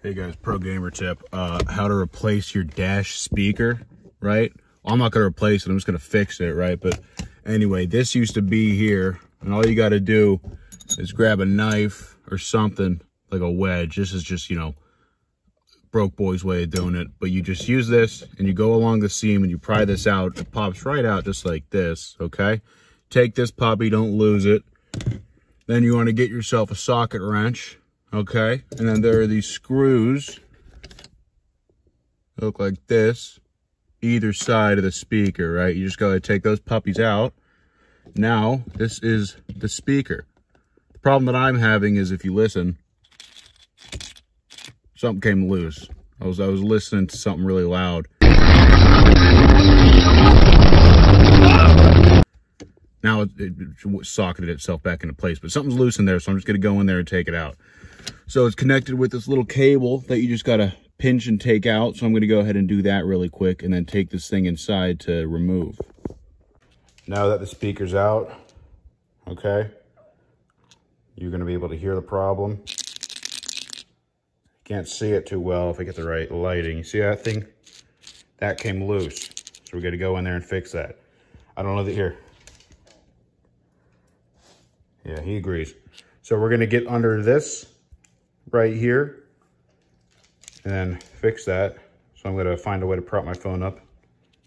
Hey guys, pro gamer tip, how to replace your dash speaker, right? Well, I'm not going to replace it, I'm just going to fix it, right? But anyway, this used to be here, and all you got to do is grab a knife or something, like a wedge. This is just, you know, broke boy's way of doing it. But you just use this, and you go along the seam, and you pry this out. It pops right out just like this, okay? Take this puppy, don't lose it. Then you want to get yourself a socket wrench. Okay, and then there are these screws that look like this, either side of the speaker, right? You just gotta take those puppies out. Now, this is the speaker. The problem that I'm having is, if you listen, something came loose. I was listening to something really loud. Now it socketed itself back into place, but something's loose in there, so I'm just gonna go in there and take it out. So it's connected with this little cable that you just gotta pinch and take out. So I'm gonna go ahead and do that really quick and then take this thing inside to remove. Now that the speaker's out, okay, you're gonna be able to hear the problem. Can't see it too well if I get the right lighting. You see that thing? That came loose. So we gotta go in there and fix that. I don't know that here. Yeah, he agrees. So we're gonna get under this right here and then fix that. So I'm gonna find a way to prop my phone up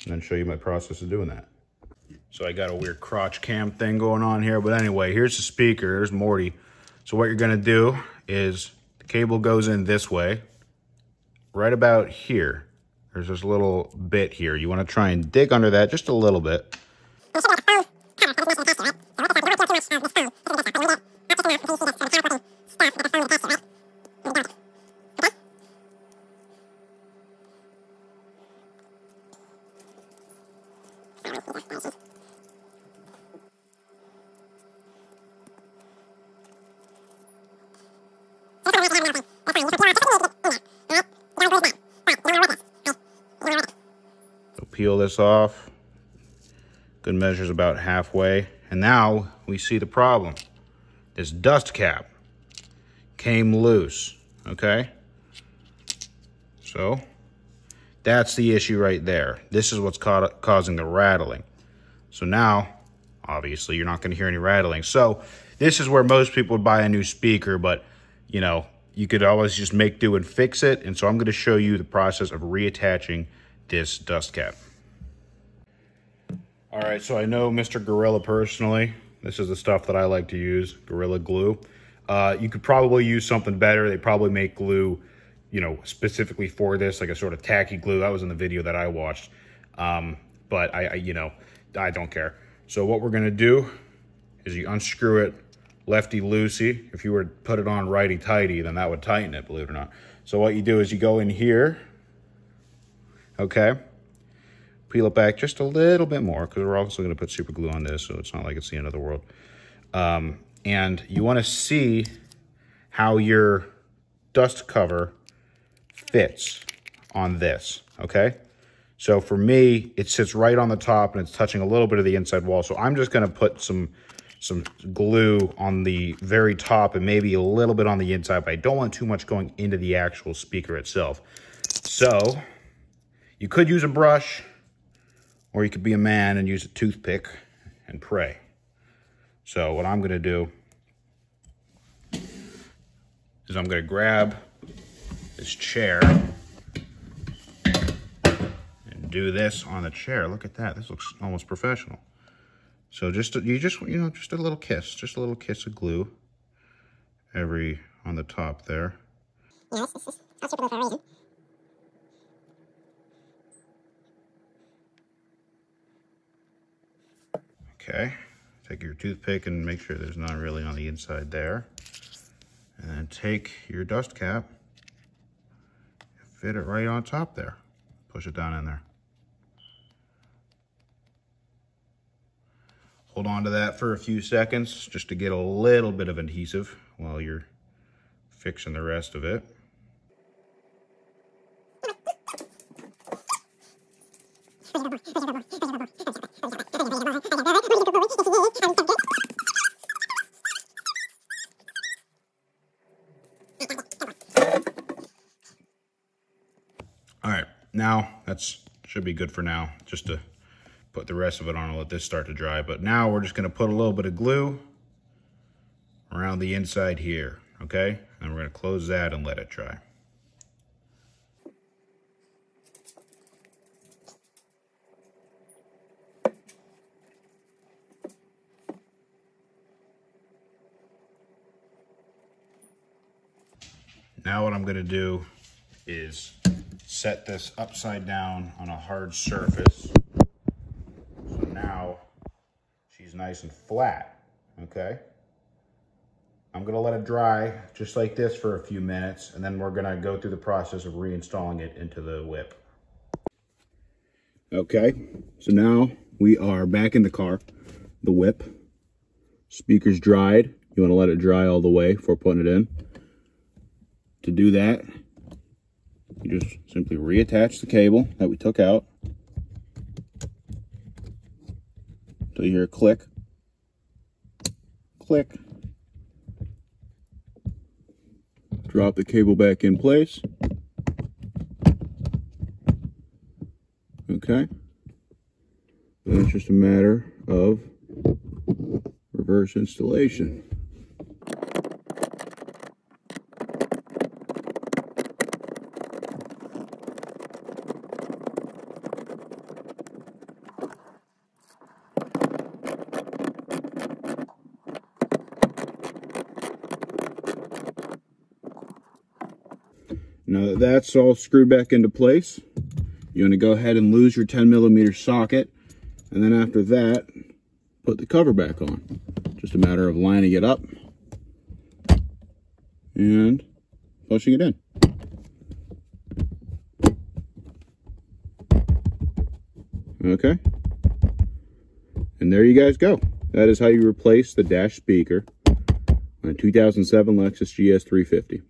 and then show you my process of doing that. So I got a weird crotch cam thing going on here, but anyway, here's the speaker, there's Morty. So what you're gonna do is the cable goes in this way, right about here. There's this little bit here. You wanna try and dig under that just a little bit. Peel this off. Good measure's about halfway. And now we see the problem. This dust cap came loose, okay? So that's the issue right there. This is what's causing the rattling. So now, obviously, you're not gonna hear any rattling. So this is where most people would buy a new speaker, but you know, you could always just make do and fix it. And so I'm gonna show you the process of reattaching this dust cap. All right, so I know Mr. Gorilla personally. This is the stuff that I like to use, Gorilla Glue. You could probably use something better. They probably make glue, you know, specifically for this, like a sort of tacky glue. That was in the video that I watched. But you know, I don't care. So what we're gonna do is you unscrew it lefty-loosey. If you were to put it on righty-tighty, then that would tighten it, believe it or not. So what you do is you go in here, okay? Peel it back just a little bit more, because we're also going to put super glue on this, so it's not like it's the end of the world. And you want to see how your dust cover fits on this, okay? So for me, it sits right on the top, and it's touching a little bit of the inside wall. So I'm just going to put some glue on the very top and maybe a little bit on the inside, but I don't want too much going into the actual speaker itself. So you could use a brush, or you could be a man and use a toothpick and pray. So what I'm gonna do is I'm gonna grab this chair and do this on the chair. Look at that, this looks almost professional. So just a little kiss of glue on the top there. Yeah, this is super glue for a reason. Okay, take your toothpick and make sure there's not really on the inside there. And then take your dust cap, fit it right on top there. Push it down in there. Hold on to that for a few seconds just to get a little bit of adhesive while you're fixing the rest of it. now that's should be good for now, just to put the rest of it on and let this start to dry. But now we're just gonna put a little bit of glue around the inside here, okay? And we're gonna close that and let it dry. Now what I'm gonna do is set this upside down on a hard surface. So now she's nice and flat, okay? I'm gonna let it dry just like this for a few minutes, and then we're gonna go through the process of reinstalling it into the whip. Okay, so now we are back in the car, the whip. Speaker's dried. You wanna let it dry all the way before putting it in. To do that, you just simply reattach the cable that we took out until you hear a click, click. Drop the cable back in place. Okay. Then it's just a matter of reverse installation. Now that that's all screwed back into place, you want to go ahead and lose your 10mm socket, and then after that, put the cover back on. Just a matter of lining it up and pushing it in. Okay. And there you guys go. That is how you replace the dash speaker on a 2007 Lexus GS350.